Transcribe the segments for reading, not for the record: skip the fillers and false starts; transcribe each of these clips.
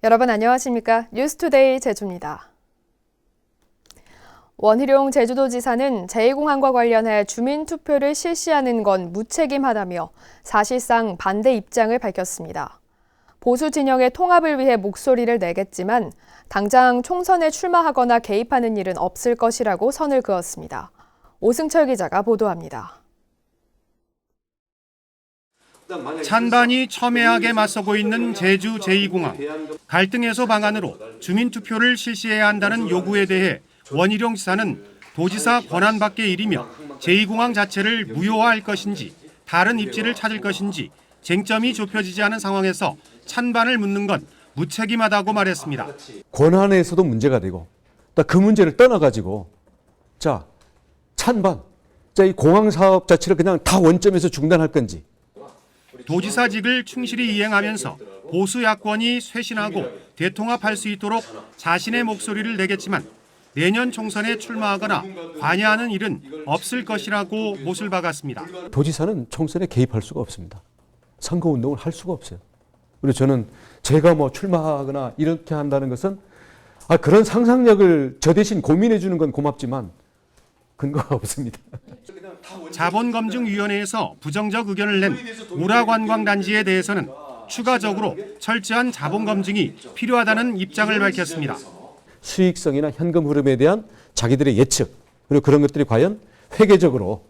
여러분 안녕하십니까? 뉴스투데이 제주입니다. 원희룡 제주도지사는 제2공항과 관련해 주민투표를 실시하는 건 무책임하다며 사실상 반대 입장을 밝혔습니다. 보수 진영의 통합을 위해 목소리를 내겠지만 당장 총선에 출마하거나 개입하는 일은 없을 것이라고 선을 그었습니다. 오승철 기자가 보도합니다. 찬반이 첨예하게 맞서고 있는 제주 제2공항. 갈등 해소 방안으로 주민투표를 실시해야 한다는 요구에 대해 원희룡 지사는 도지사 권한 밖의 일이며 제2공항 자체를 무효화할 것인지 다른 입지를 찾을 것인지 쟁점이 좁혀지지 않은 상황에서 찬반을 묻는 건 무책임하다고 말했습니다. 권한에서도 문제가 되고 그 문제를 떠나가지고 찬반, 이 공항 사업 자체를 그냥 다 원점에서 중단할 건지. 도지사직을 충실히 이행하면서 보수 야권이 쇄신하고 대통합할 수 있도록 자신의 목소리를 내겠지만 내년 총선에 출마하거나 관여하는 일은 없을 것이라고 못을 박았습니다. 도지사는 총선에 개입할 수가 없습니다. 선거운동을 할 수가 없어요. 그리고 저는 제가 출마하거나 이렇게 한다는 것은 그런 상상력을 저 대신 고민해 주는 건 고맙지만 근거가 없습니다. 자본검증위원회에서 부정적 의견을 낸 우라관광단지에 대해서는 추가적으로 철저한 자본검증이 필요하다는 입장을 밝혔습니다. 수익성이나 현금 흐름에 대한 자기들의 예측, 그리고 그런 것들이 과연 회계적으로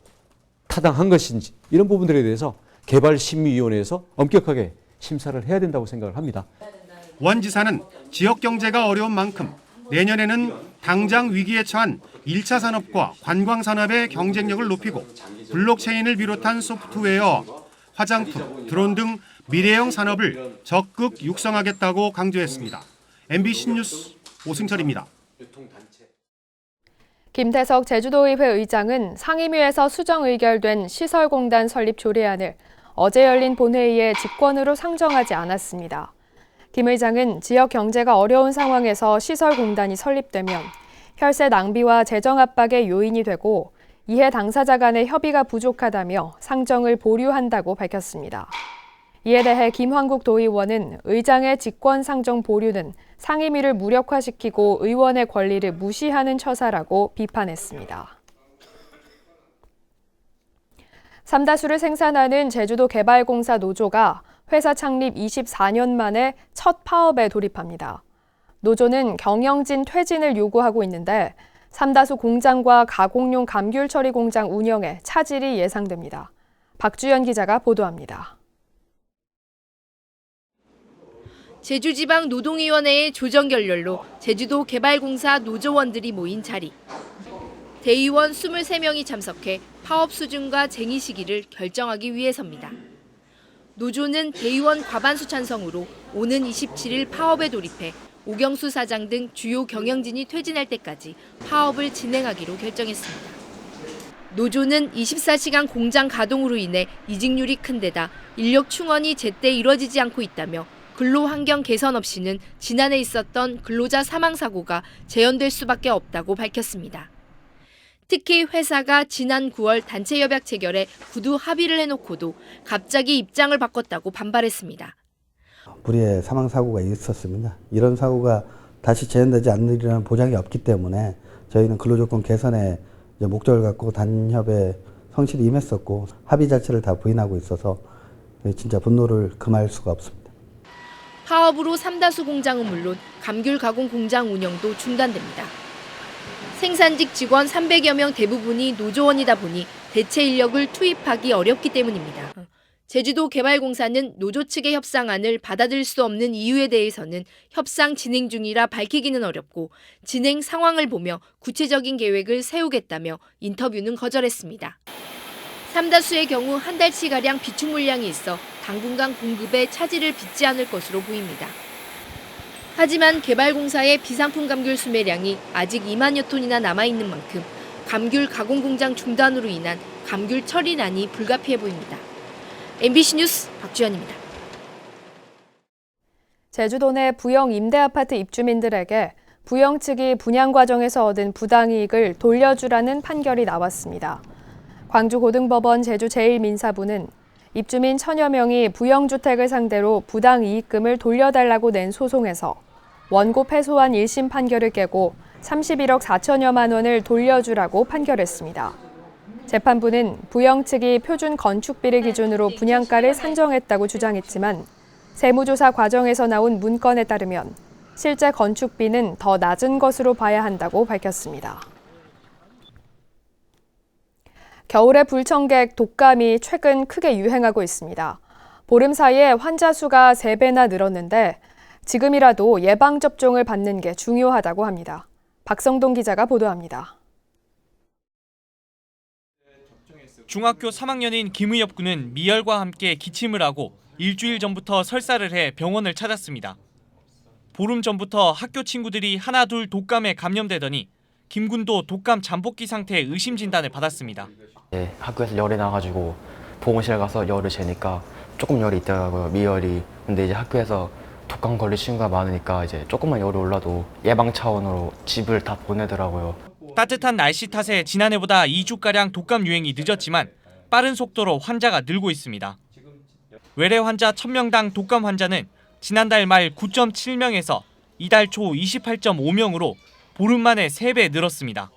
타당한 것인지 이런 부분들에 대해서 개발심의위원회에서 엄격하게 심사를 해야 된다고 생각을 합니다. 원 지사는 지역 경제가 어려운 만큼 내년에는 당장 위기에 처한 1차 산업과 관광 산업의 경쟁력을 높이고 블록체인을 비롯한 소프트웨어, 화장품, 드론 등 미래형 산업을 적극 육성하겠다고 강조했습니다. MBC 뉴스 오승철입니다. 김태석 제주도의회 의장은 상임위에서 수정 의결된 시설공단 설립 조례안을 어제 열린 본회의에 직권으로 상정하지 않았습니다. 김 의장은 지역 경제가 어려운 상황에서 시설공단이 설립되면 혈세 낭비와 재정 압박의 요인이 되고 이해 당사자 간의 협의가 부족하다며 상정을 보류한다고 밝혔습니다. 이에 대해 김환국 도의원은 의장의 직권 상정 보류는 상임위를 무력화시키고 의원의 권리를 무시하는 처사라고 비판했습니다. 삼다수를 생산하는 제주도 개발공사 노조가 회사 창립 24년 만에 첫 파업에 돌입합니다. 노조는 경영진 퇴진을 요구하고 있는데 삼다수 공장과 가공용 감귤 처리 공장 운영에 차질이 예상됩니다. 박주연 기자가 보도합니다. 제주지방노동위원회의 조정 결렬로 제주도 개발공사 노조원들이 모인 자리. 대의원 23명이 참석해 파업 수준과 쟁의 시기를 결정하기 위해서입니다. 노조는 대의원 과반수 찬성으로 오는 27일 파업에 돌입해 오경수 사장 등 주요 경영진이 퇴진할 때까지 파업을 진행하기로 결정했습니다. 노조는 24시간 공장 가동으로 인해 이직률이 큰 데다 인력 충원이 제때 이뤄지지 않고 있다며 근로환경 개선 없이는 지난해 있었던 근로자 사망 사고가 재현될 수밖에 없다고 밝혔습니다. 특히 회사가 지난 9월 단체 협약 체결에 구두 합의를 해놓고도 갑자기 입장을 바꿨다고 반발했습니다. 불의의 사망 사고가 있었습니다. 이런 사고가 다시 재현되지 않으리라는 보장이 없기 때문에 저희는 근로조건 개선에 목적을 갖고 단협에 성실히 임했었고 합의 자체를 다 부인하고 있어서 진짜 분노를 금할 수가 없습니다. 파업으로 삼다수 공장은 물론 감귤 가공 공장 운영도 중단됩니다. 생산직 직원 300여 명 대부분이 노조원이다 보니 대체 인력을 투입하기 어렵기 때문입니다. 제주도 개발공사는 노조 측의 협상안을 받아들일 수 없는 이유에 대해서는 협상 진행 중이라 밝히기는 어렵고 진행 상황을 보며 구체적인 계획을 세우겠다며 인터뷰는 거절했습니다. 삼다수의 경우 한 달치가량 비축 물량이 있어 당분간 공급에 차질을 빚지 않을 것으로 보입니다. 하지만 개발공사의 비상품 감귤 수매량이 아직 2만여 톤이나 남아있는 만큼 감귤 가공 공장 중단으로 인한 감귤 처리난이 불가피해 보입니다. MBC 뉴스 박주연입니다. 제주도 내 부영 임대아파트 입주민들에게 부영 측이 분양 과정에서 얻은 부당이익을 돌려주라는 판결이 나왔습니다. 광주고등법원 제주 제1민사부는 입주민 천여 명이 부영주택을 상대로 부당이익금을 돌려달라고 낸 소송에서 원고 패소한 1심 판결을 깨고 31억 4천여만 원을 돌려주라고 판결했습니다. 재판부는 부영 측이 표준 건축비를 기준으로 분양가를 산정했다고 주장했지만 세무조사 과정에서 나온 문건에 따르면 실제 건축비는 더 낮은 것으로 봐야 한다고 밝혔습니다. 겨울의 불청객 독감이 최근 크게 유행하고 있습니다. 보름 사이에 환자 수가 3배나 늘었는데 지금이라도 예방접종을 받는 게 중요하다고 합니다. 박성동 기자가 보도합니다. 중학교 3학년인 김의엽 군은 미열과 함께 기침을 하고 일주일 전부터 설사를 해 병원을 찾았습니다. 보름 전부터 학교 친구들이 하나둘 독감에 감염되더니 김 군도 독감 잠복기 상태 의심 진단을 받았습니다. 학교에서 열이 나가지고 보건실 가서 열을 재니까 조금 열이 있더라고요, 미열이. 근데 이제 학교에서 독감 걸릴 친구가 많으니까 이제 조금만 열이 올라도 예방 차원으로 집을 다 보내더라고요. 따뜻한 날씨 탓에 지난해보다 2주가량 독감 유행이 늦었지만 빠른 속도로 환자가 늘고 있습니다. 외래 환자 1000명당 독감 환자는 지난달 말 9.7명에서 이달 초 28.5명으로 보름 만에 3배 늘었습니다.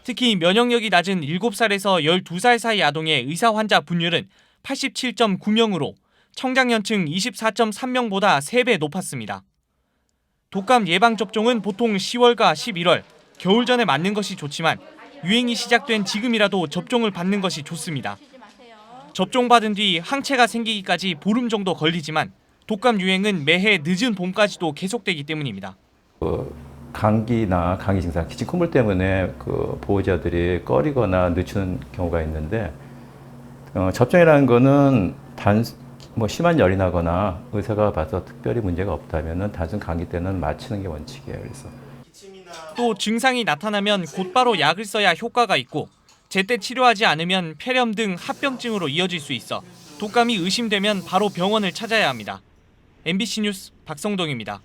특히 면역력이 낮은 7살에서 12살 사이 아동의 의사 환자 분율은 87.9명으로 청장년층 24.3명보다 3배 높았습니다. 독감 예방접종은 보통 10월과 11월, 겨울 전에 맞는 것이 좋지만 유행이 시작된 지금이라도 접종을 받는 것이 좋습니다. 접종받은 뒤 항체가 생기기까지 보름 정도 걸리지만 독감 유행은 매해 늦은 봄까지도 계속되기 때문입니다. 감기나 감기 증상, 기침 콧물 때문에 보호자들이 꺼리거나 늦추는 경우가 있는데 접종이라는 거는 심한 열이 나거나 의사가 봐서 특별히 문제가 없다면 단순 감기 때는 맞추는 게 원칙이에요. 그래서 또 증상이 나타나면 곧바로 약을 써야 효과가 있고 제때 치료하지 않으면 폐렴 등 합병증으로 이어질 수 있어 독감이 의심되면 바로 병원을 찾아야 합니다. MBC 뉴스 박성동입니다.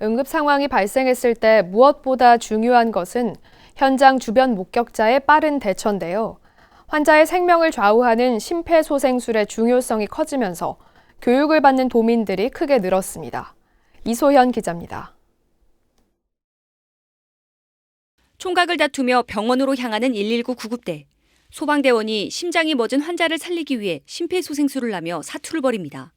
응급 상황이 발생했을 때 무엇보다 중요한 것은 현장 주변 목격자의 빠른 대처인데요. 환자의 생명을 좌우하는 심폐소생술의 중요성이 커지면서 교육을 받는 도민들이 크게 늘었습니다. 이소현 기자입니다. 총각을 다투며 병원으로 향하는 119 구급대. 소방대원이 심장이 멎은 환자를 살리기 위해 심폐소생술을 하며 사투를 벌입니다.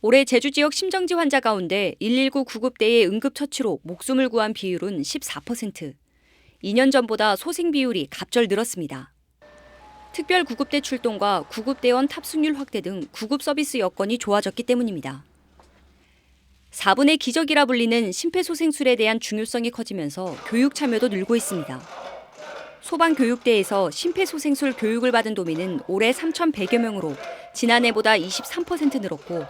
올해 제주 지역 심정지 환자 가운데 119 구급대의 응급처치로 목숨을 구한 비율은 14%. 2년 전보다 소생 비율이 갑절 늘었습니다. 특별 구급대 출동과 구급대원 탑승률 확대 등 구급 서비스 여건이 좋아졌기 때문입니다. 4분의 기적이라 불리는 심폐소생술에 대한 중요성이 커지면서 교육 참여도 늘고 있습니다. 소방교육대에서 심폐소생술 교육을 받은 도민은 올해 3,100여 명으로 지난해보다 23% 늘었고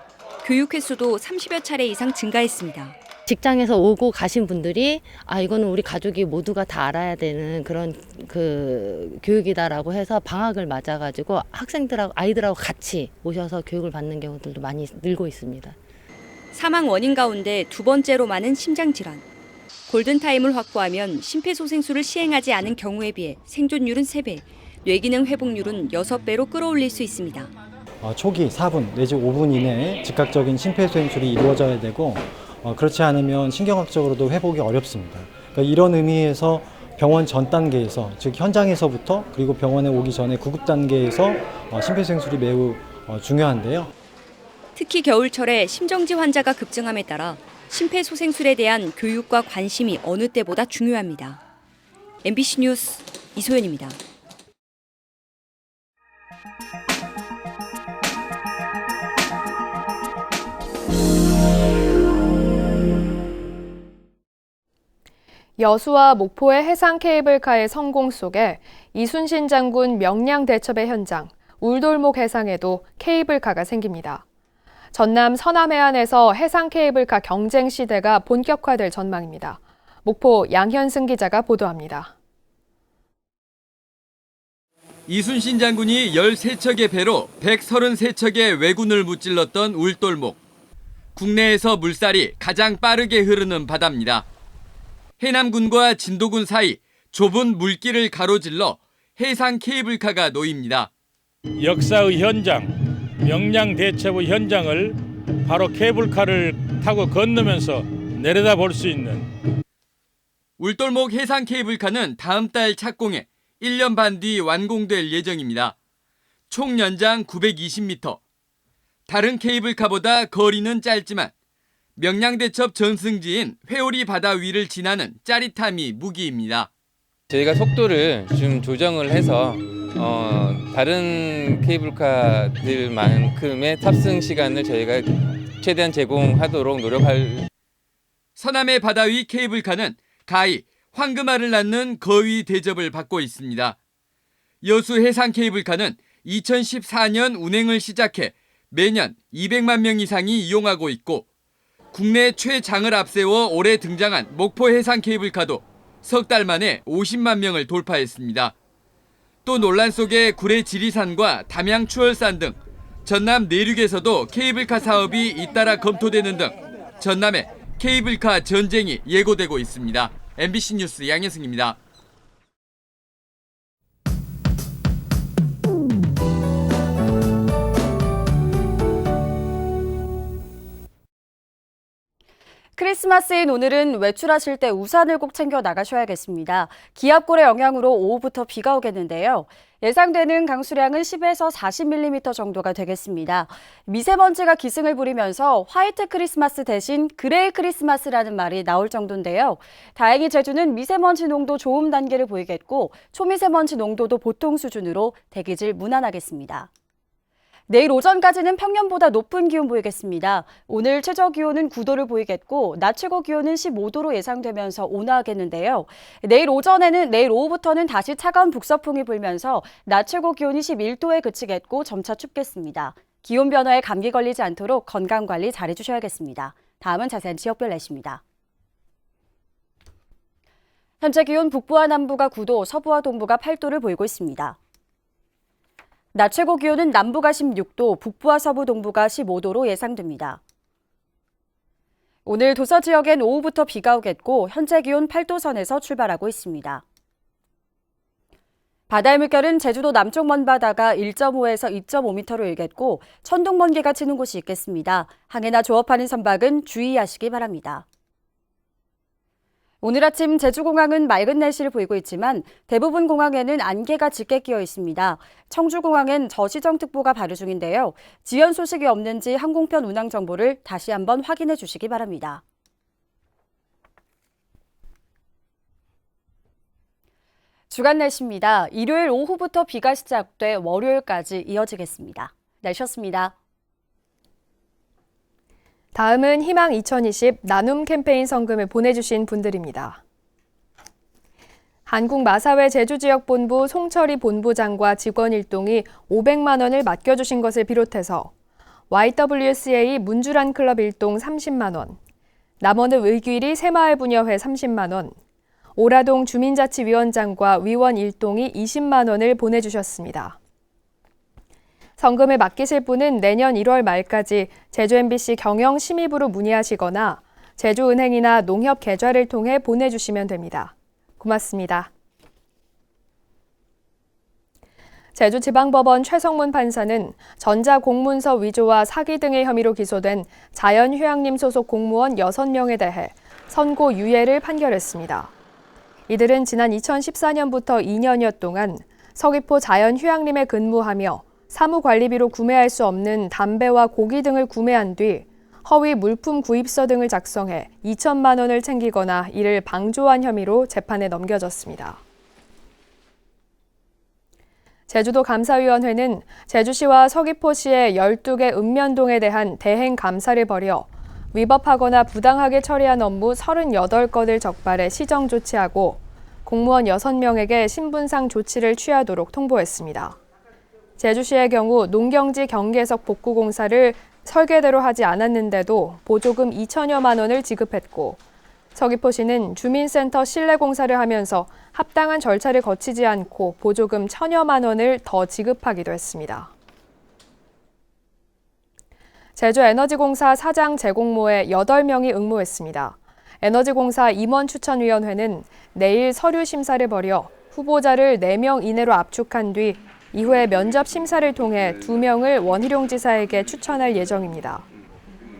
교육 횟수도 30여 차례 이상 증가했습니다. 직장에서 오고 가신 분들이 이거는 우리 가족이 모두가 다 알아야 되는 그런 교육이다라고 해서 방학을 맞아가지고 아이들하고 같이 오셔서 교육을 받는 경우들도 많이 늘고 있습니다. 사망 원인 가운데 두 번째로 많은 심장질환. 골든타임을 확보하면 심폐소생술을 시행하지 않은 경우에 비해 생존율은 3배, 뇌기능 회복률은 6배로 끌어올릴 수 있습니다. 초기 4분 내지 5분 이내에 즉각적인 심폐소생술이 이루어져야 되고 그렇지 않으면 신경학적으로도 회복이 어렵습니다. 그러니까 이런 의미에서 병원 전 단계에서 즉 현장에서부터 그리고 병원에 오기 전에 구급 단계에서 심폐소생술이 매우 중요한데요. 특히 겨울철에 심정지 환자가 급증함에 따라 심폐소생술에 대한 교육과 관심이 어느 때보다 중요합니다. MBC 뉴스 이소연입니다. 여수와 목포의 해상 케이블카의 성공 속에 이순신 장군 명량 대첩의 현장 울돌목 해상에도 케이블카가 생깁니다. 전남 서남해안에서 해상 케이블카 경쟁 시대가 본격화될 전망입니다. 목포 양현승 기자가 보도합니다. 이순신 장군이 13척의 배로 133척의 왜군을 무찔렀던 울돌목. 국내에서 물살이 가장 빠르게 흐르는 바다입니다. 해남군과 진도군 사이 좁은 물길을 가로질러 해상 케이블카가 놓입니다. 역사의 현장, 명량대첩의 현장을 바로 케이블카를 타고 건너면서 내려다볼 수 있는 울돌목 해상 케이블카는 다음 달 착공해 1년 반 뒤 완공될 예정입니다. 총 연장 920m. 다른 케이블카보다 거리는 짧지만 명량대첩 전승지인 회오리 바다 위를 지나는 짜릿함이 무기입니다. 저희가 속도를 좀 조정을 해서 다른 케이블카들만큼의 탑승 시간을 저희가 최대한 제공하도록 노력할. 서남의 바다 위 케이블카는 가히 황금알을 낳는 거위 대접을 받고 있습니다. 여수 해상 케이블카는 2014년 운행을 시작해 매년 200만 명 이상이 이용하고 있고 국내 최장을 앞세워 올해 등장한 목포 해상 케이블카도 석 달 만에 50만 명을 돌파했습니다. 또 논란 속에 구례 지리산과 담양 추월산 등 전남 내륙에서도 케이블카 사업이 잇따라 검토되는 등 전남에 케이블카 전쟁이 예고되고 있습니다. MBC 뉴스 양혜승입니다. 크리스마스인 오늘은 외출하실 때 우산을 꼭 챙겨 나가셔야겠습니다. 기압골의 영향으로 오후부터 비가 오겠는데요. 예상되는 강수량은 10에서 40mm 정도가 되겠습니다. 미세먼지가 기승을 부리면서 화이트 크리스마스 대신 그레이 크리스마스라는 말이 나올 정도인데요. 다행히 제주는 미세먼지 농도 좋음 단계를 보이겠고 초미세먼지 농도도 보통 수준으로 대기질 무난하겠습니다. 내일 오전까지는 평년보다 높은 기온 보이겠습니다. 오늘 최저 기온은 9도를 보이겠고 낮 최고 기온은 15도로 예상되면서 온화하겠는데요. 내일 오후부터는 다시 차가운 북서풍이 불면서 낮 최고 기온이 11도에 그치겠고 점차 춥겠습니다. 기온 변화에 감기 걸리지 않도록 건강관리 잘 해주셔야겠습니다. 다음은 자세한 지역별 날씨입니다. 현재 기온 북부와 남부가 9도, 서부와 동부가 8도를 보이고 있습니다. 낮 최고 기온은 남부가 16도, 북부와 서부 동부가 15도로 예상됩니다. 오늘 도서 지역엔 오후부터 비가 오겠고 현재 기온 8도 선에서 출발하고 있습니다. 바다의 물결은 제주도 남쪽 먼바다가 1.5에서 2.5m로 일겠고 천둥 번개가 치는 곳이 있겠습니다. 항해나 조업하는 선박은 주의하시기 바랍니다. 오늘 아침 제주공항은 맑은 날씨를 보이고 있지만 대부분 공항에는 안개가 짙게 끼어 있습니다. 청주공항엔 저시정특보가 발효 중인데요. 지연 소식이 없는지 항공편 운항 정보를 다시 한번 확인해 주시기 바랍니다. 주간 날씨입니다. 일요일 오후부터 비가 시작돼 월요일까지 이어지겠습니다. 날씨였습니다. 다음은 희망 2020 나눔 캠페인 성금을 보내주신 분들입니다. 한국마사회 제주지역본부 송철희 본부장과 직원 일동이 500만 원을 맡겨주신 것을 비롯해서 YWCA 문주란 클럽 일동 30만 원, 남원읍 의귀리 새마을부녀회 30만 원, 오라동 주민자치위원장과 위원 일동이 20만 원을 보내주셨습니다. 성금을 맡기실 분은 내년 1월 말까지 제주 MBC 경영심의부로 문의하시거나 제주은행이나 농협계좌를 통해 보내주시면 됩니다. 고맙습니다. 제주지방법원 최성문 판사는 전자공문서 위조와 사기 등의 혐의로 기소된 자연휴양림 소속 공무원 6명에 대해 선고 유예를 판결했습니다. 이들은 지난 2014년부터 2년여 동안 서귀포 자연휴양림에 근무하며 사무관리비로 구매할 수 없는 담배와 고기 등을 구매한 뒤 허위 물품 구입서 등을 작성해 2천만 원을 챙기거나 이를 방조한 혐의로 재판에 넘겨졌습니다. 제주도 감사위원회는 제주시와 서귀포시의 12개 읍면동에 대한 대행 감사를 벌여 위법하거나 부당하게 처리한 업무 38건을 적발해 시정 조치하고 공무원 6명에게 신분상 조치를 취하도록 통보했습니다. 제주시의 경우 농경지 경계석 복구 공사를 설계대로 하지 않았는데도 보조금 2천여만 원을 지급했고 서귀포시는 주민센터 실내 공사를 하면서 합당한 절차를 거치지 않고 보조금 1천여만 원을 더 지급하기도 했습니다. 제주에너지공사 사장 재공모에 8명이 응모했습니다. 에너지공사 임원추천위원회는 내일 서류 심사를 벌여 후보자를 4명 이내로 압축한 뒤 이후에 면접 심사를 통해 2명을 원희룡 지사에게 추천할 예정입니다.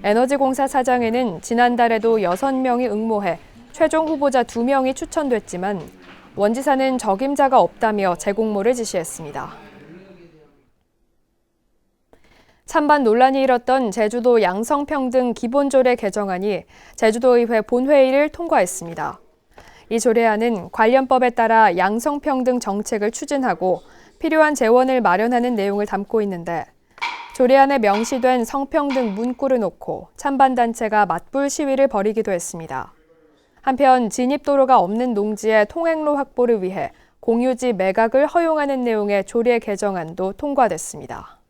에너지공사 사장에는 지난달에도 6명이 응모해 최종 후보자 2명이 추천됐지만 원 지사는 적임자가 없다며 재공모를 지시했습니다. 찬반 논란이 일었던 제주도 양성평등 기본조례 개정안이 제주도의회 본회의를 통과했습니다. 이 조례안은 관련법에 따라 양성평등 정책을 추진하고 필요한 재원을 마련하는 내용을 담고 있는데 조례안에 명시된 성평등 문구를 놓고 찬반단체가 맞불 시위를 벌이기도 했습니다. 한편 진입도로가 없는 농지의 통행로 확보를 위해 공유지 매각을 허용하는 내용의 조례 개정안도 통과됐습니다.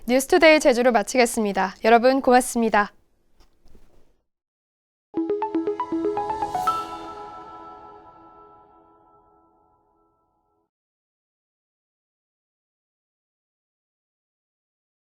뉴스투데이 제주를 마치겠습니다. 여러분 고맙습니다.